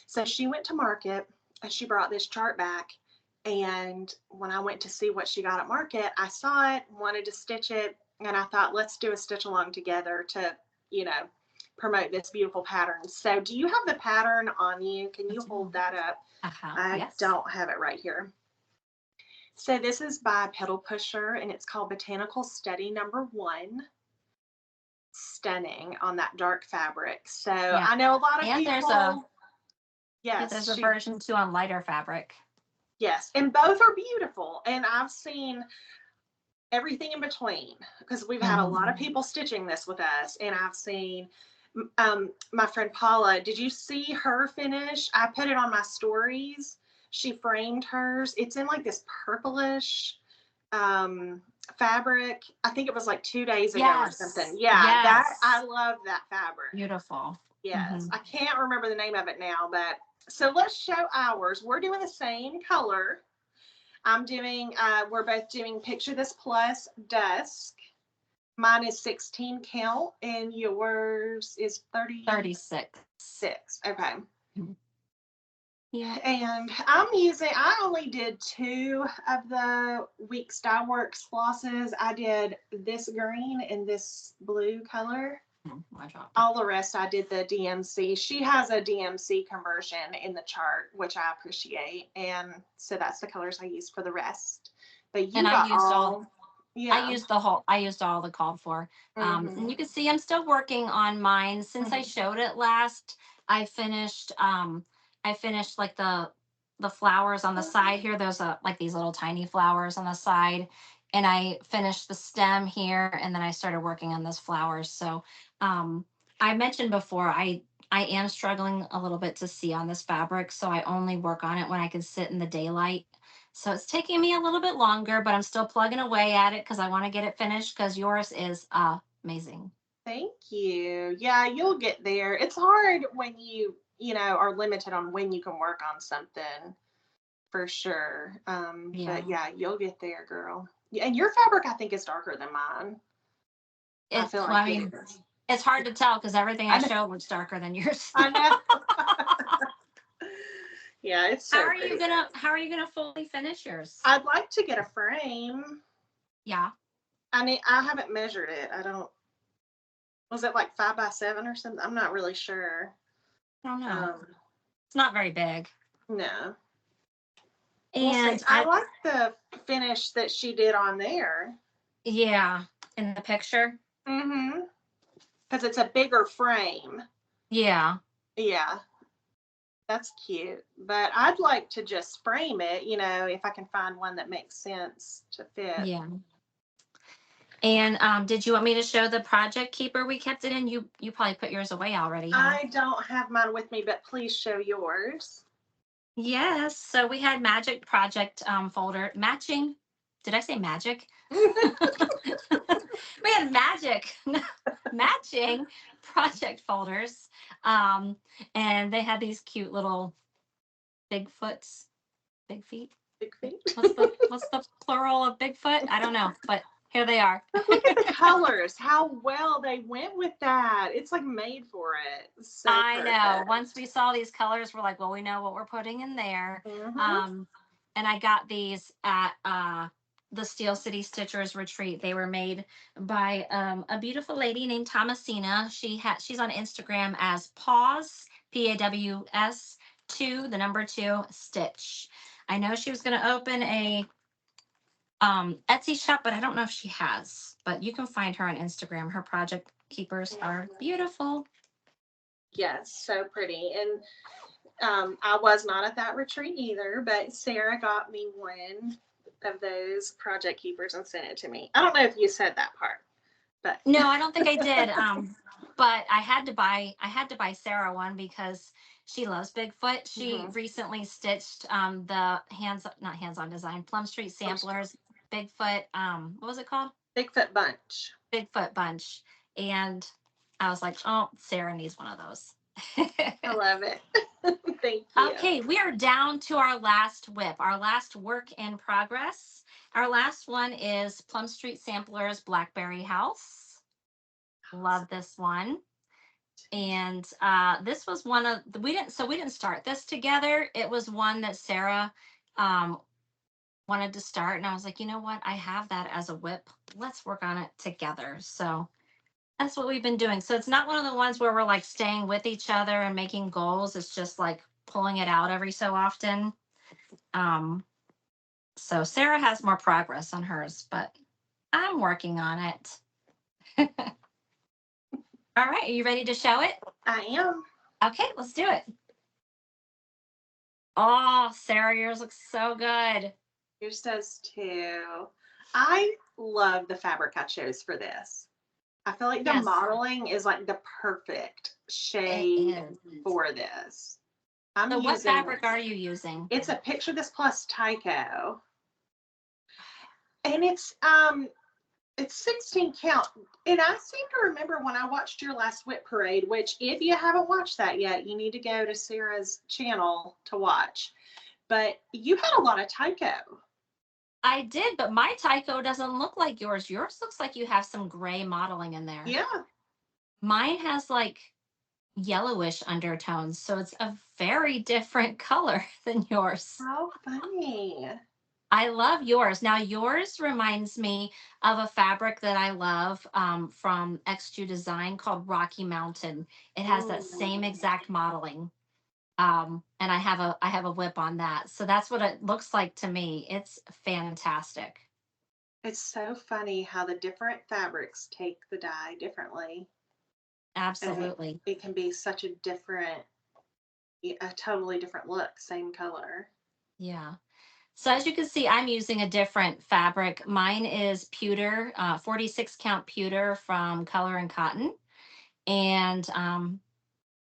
So she went to market and she brought this chart back. And when I went to see what she got at market, I saw it, wanted to stitch it. And I thought, let's do a stitch along together to, promote this beautiful pattern. So do you have the pattern on you? Can you hold that up? I
Yes.
don't have it right here. So this is by Pedal Pusher, and it's called Botanical Study Number 1. Stunning on that dark fabric. So yeah. I know a lot of people.
There's a version too on lighter fabric.
Yes, and both are beautiful. And I've seen everything in between because we've had a lot of people stitching this with us, and I've seen my friend Paula. Did you see her finish? I put it on my stories. She framed hers. It's in like this purplish fabric. I think it was like 2 days ago or something. Yeah, that I love that fabric.
Beautiful.
Yes, I can't remember the name of it now, but so let's show ours. We're doing the same color. We're both doing Picture This Plus Dusk. Mine is 16 count and yours is
36.
Okay.
Yeah.
And I only did 2 of the Weeks Dye Works flosses. I did this green and this blue color. All the rest I did the DMC. She has a DMC conversion in the chart, which I appreciate. And so that's the colors I used for the rest. But I used
all the called for. And you can see I'm still working on mine. Since I showed it last, I finished like the flowers on the side here. There's like these little tiny flowers on the side. And I finished the stem here, and then I started working on those flowers. So I mentioned before, I am struggling a little bit to see on this fabric, so I only work on it when I can sit in the daylight. So it's taking me a little bit longer, but I'm still plugging away at it because I want to get it finished because yours is amazing.
Thank you. Yeah, you'll get there. It's hard when you are limited on when you can work on something, for sure. But yeah, you'll get there, girl. And your fabric, I think, is darker than mine.
It's hard to tell because everything I showed looks darker than yours.
I know. Yeah, it's so
How are you gonna fully finish yours?
I'd like to get a frame.
Yeah.
I haven't measured it. Was it like 5 by 7 or something? I'm not really sure.
I don't know. It's not very big.
No.
And
I like the finish that she did on there.
Yeah, in the picture.
Because it's a bigger frame.
Yeah.
Yeah, that's cute. But I'd like to just frame it, if I can find one that makes sense to fit.
Yeah. And did you want me to show the project keeper we kept it in? You probably put yours away already, huh?
I don't have mine with me, but please show yours.
Yes. So we had magic project folder matching. Did I say magic? We had magic matching project folders. Um, and they had these cute little Bigfoots, big feet.
Big feet.
What's the plural of Bigfoot? I don't know, but here they are.
Look at the colors, how well they went with that. It's like made for it. So
I know. Once
perfect.
we saw these colors, we're like, well, we know what we're putting in there.
Mm-hmm.
And I got these at the Steel City Stitchers retreat. They were made by a beautiful lady named Thomasina. She's on Instagram as Paws, Paws 2, the number 2 stitch. I know she was going to open a Etsy shop, but I don't know if she has. But you can find her on Instagram. Her project keepers are beautiful.
Yes, so pretty. And I was not at that retreat either, but Sarah got me one of those project keepers and sent it to me. I don't know if you said that part, but
No, I don't think I did. But I had to buy Sarah one because she loves Bigfoot. She
Mhm.
recently stitched the not hands-on design, Plum Street Samplers Bigfoot, what was it called?
Bigfoot bunch.
Bigfoot bunch. And I was like, oh, Sarah needs one of those.
I love it. Thank you.
Okay, we are down to our last whip, our last work in progress. Our last one is Plum Street Samplers Blackberry House. Love this one. And this was one of we didn't start this together. It was one that Sarah um, wanted to start, and I was like, you know what? I have that as a whip. Let's work on it together. So that's what we've been doing. So it's not one of the ones where we're like staying with each other and making goals. It's just like pulling it out every so often. Um, so Sarah has more progress on hers, but I'm working on it. All right, are you ready to show it?
I am.
Okay, let's do it. Oh, Sarah, yours looks so good.
Yours does too. I love the fabric I chose for this. I feel like the
Yes,
modeling is like the perfect
it
shade
is.
for this. I'm
So what
using,
fabric are you using?
it's a Picture This Plus Tyco. And it's 16 count. And I seem to remember when I watched your last whip parade, which if you haven't watched that yet, you need to go to Sarah's channel to watch. But you had a lot of Tyco.
I did, but my Tyco doesn't look like yours. Yours looks like you have some gray modeling in there.
Yeah.
Mine has like yellowish undertones, so it's a very different color than yours.
How funny.
I love yours. Now, yours reminds me of a fabric that I love from XQ Design called Rocky Mountain. It has that same
Mm.
exact modeling. And I have a whip on that. So that's what it looks like to me. It's fantastic.
It's so funny how the different fabrics take the dye differently. And
Absolutely.
it can be such a totally different look, same color.
Yeah. So as you can see, I'm using a different fabric. Mine is pewter, 46 count pewter from Color and Cotton. And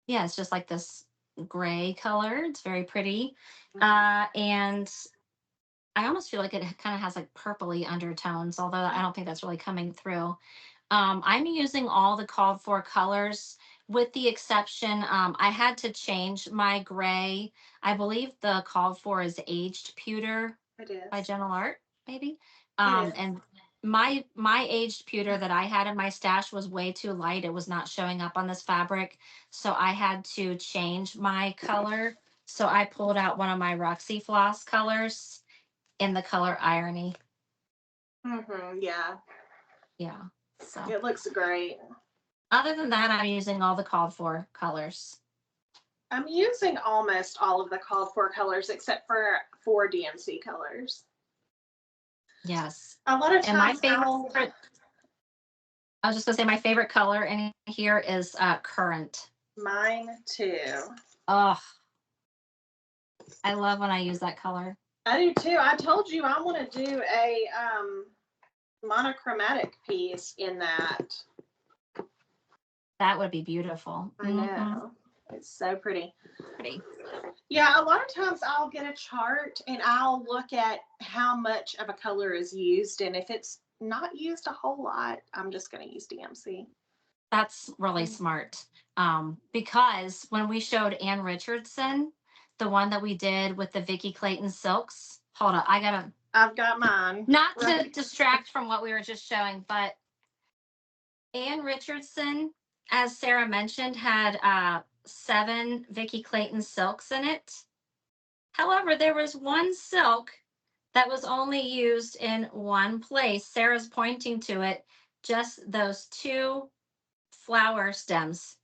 yeah, it's just like this gray color. It's very pretty. And I almost feel like it kind of has like purpley undertones, although I don't think that's really coming through. I'm using all the called for colors with the exception, I had to change my gray. I believe the called for is aged pewter
It
by
is.
Gentle Art, maybe.
It is.
And my aged pewter that I had in my stash was way too light. It was not showing up on this fabric. So I had to change my color. So I pulled out one of my Roxy Floss colors in the color Irony.
Yeah.
Yeah. So
It looks great.
other than that, I'm using all the called for colors.
I'm using almost all of the called for colors except for 4 DMC colors.
Yes.
A lot of
And my
times
favorite, I was just gonna say my favorite color in here is currant.
Mine too.
Oh, I love when I use that color.
I do too. I told you I want to do a monochromatic piece in that.
That would be beautiful.
I know. It's so pretty.
Pretty.
Yeah, a lot of times I'll get a chart and I'll look at how much of a color is used, and if it's not used a whole lot, I'm just going to use DMC.
That's really smart. Because when we showed Ann Richardson, the one that we did with the Vikki Clayton silks, hold on,
I've got mine.
Not to distract from what we were just showing, but Ann Richardson, as Sarah mentioned, had 7 Vikki Clayton silks in it. However, there was one silk that was only used in one place. Sarah's pointing to it, just those 2 flower stems.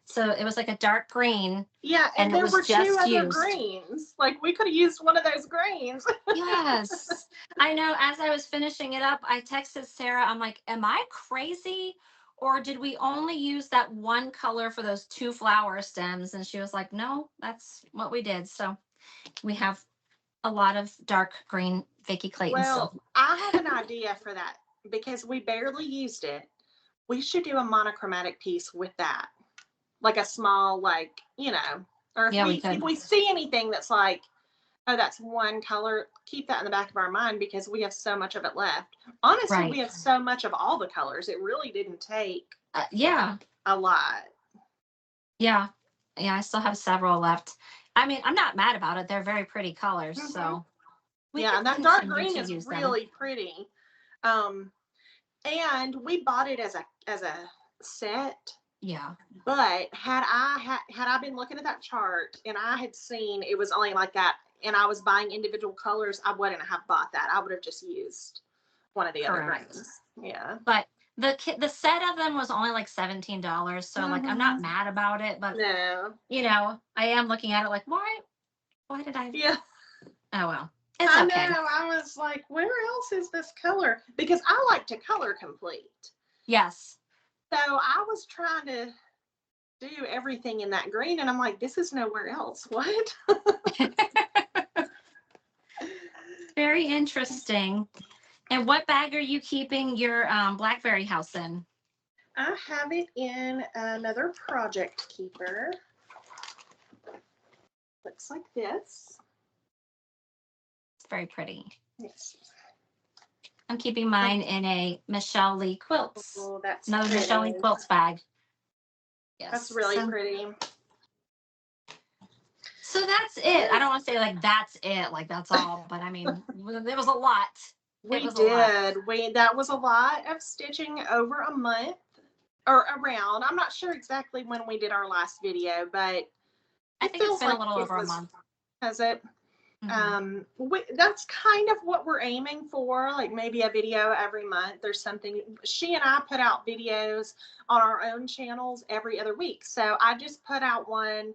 So it was like a dark green.
Yeah, and there were 2 other
used.
greens. Like, we could have used one of those greens.
Yes. I know. As I was finishing it up, I texted Sarah. I'm like, am I crazy? Or did we only use that one color for those 2 flower stems? And she was like, no, that's what we did. So we have a lot of dark green Vikki Clayton.
Well, I have an idea for that because we barely used it. We should do a monochromatic piece with that. Like a small, like, or if we see anything that's like, oh, that's one color, keep that in the back of our mind because we have so much of it left. Honestly, we have so much of all the colors. It really didn't take a lot.
Yeah. Yeah, I still have several left. I mean, I'm not mad about it. They're very pretty colors. So
and that dark green is really pretty. And we bought it as a set.
Yeah.
But had I been looking at that chart and I had seen it was only like that and I was buying individual colors, I wouldn't have bought that. I would have just used one of the other greens. Yeah.
But the set of them was only like $17. So like I'm not mad about it, but
no.
I am looking at it like, why did I?
Yeah.
Oh well.
I know. I was like, where else is this color? Because I like to color complete.
Yes.
So I was trying to do everything in that green, and I'm like, this is nowhere else. What?
Very interesting. And what bag are you keeping your Blackberry house in?
I have it in another project keeper. Looks like this.
It's very pretty.
Yes.
I'm keeping mine in a Michelle Lee Quilts.
Oh, that's
another
pretty.
Michelle Lee Quilts bag. Yes.
That's really pretty.
So that's it. I don't want to say like that's it, like that's all, but I mean, there was a lot.
That was a lot of stitching over a month or around. I'm not sure exactly when we did our last video, but
I think it's been a little over a month.
Has it? That's kind of what we're aiming for, like maybe a video every month or something. She and I put out videos on our own channels every other week. So I just put out one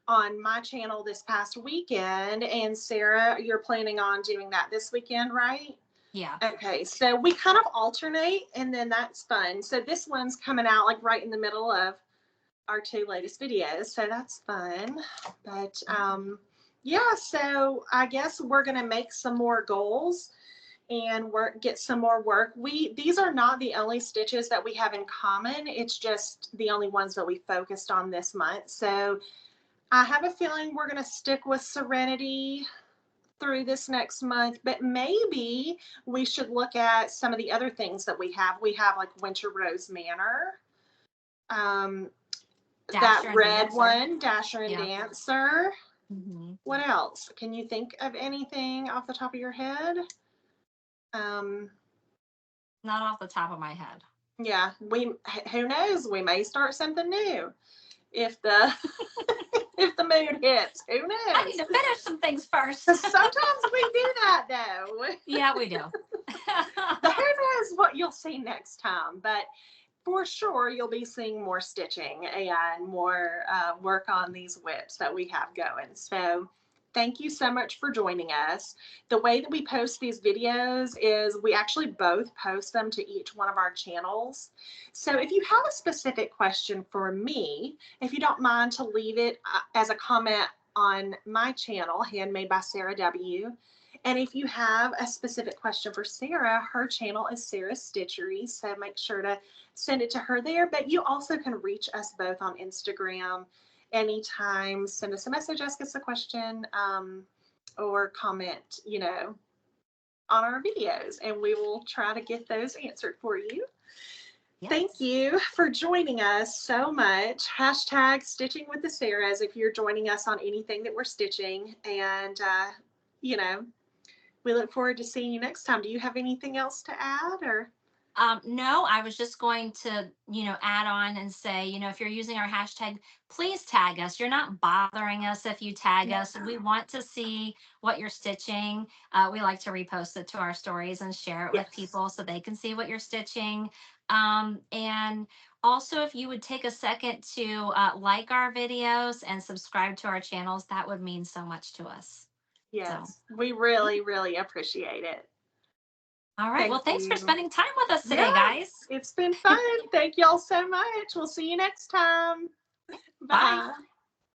on my channel this past weekend, and Sarah, you're planning on doing that this weekend, right?
Yeah.
Okay, so we kind of alternate, and then that's fun. So this one's coming out like right in the middle of our 2 latest videos, so that's fun. But yeah, so I guess we're gonna make some more goals and get some more work. These are not the only stitches that we have in common. It's just the only ones that we focused on this month. So I have a feeling we're gonna stick with Serenity through this next month, but maybe we should look at some of the other things that we have. We have like Winter Rose Manor, that red one, Dasher and Dancer. What else? Can you think of anything off the top of your head?
Not off the top of my head.
Yeah, who knows? We may start something new if the if the mood hits. Who knows?
I need to finish some things first.
Sometimes we do that though.
Yeah, we do.
But who knows what you'll see next time? But for sure, you'll be seeing more stitching and more work on these whips that we have going. So thank you so much for joining us. The way that we post these videos is we actually both post them to each one of our channels. So if you have a specific question for me, if you don't mind to leave it as a comment on my channel, Handmade by Sarah W. And if you have a specific question for Sarah, her channel is Sarah's Stitchery, so make sure to send it to her there. But you also can reach us both on Instagram anytime. Send us a message, ask us a question, or comment, on our videos, and we will try to get those answered for you. Yes. Thank you for joining us so much. Hashtag Stitching with the Sarahs if you're joining us on anything that we're stitching. And, we look forward to seeing you next time. Do you have anything else to add, or?
No, I was just going to, add on and say, if you're using our hashtag, please tag us. You're not bothering us if you tag us. We want to see what you're stitching. We like to repost it to our stories and share it with people so they can see what you're stitching. And also, if you would take a second to like our videos and subscribe to our channels, that would mean so much to us.
Yes, so, we really, really appreciate it.
All right. Well, thanks for spending time with us today, guys.
It's been fun. Thank y'all so much. We'll see you next time. Bye. Bye.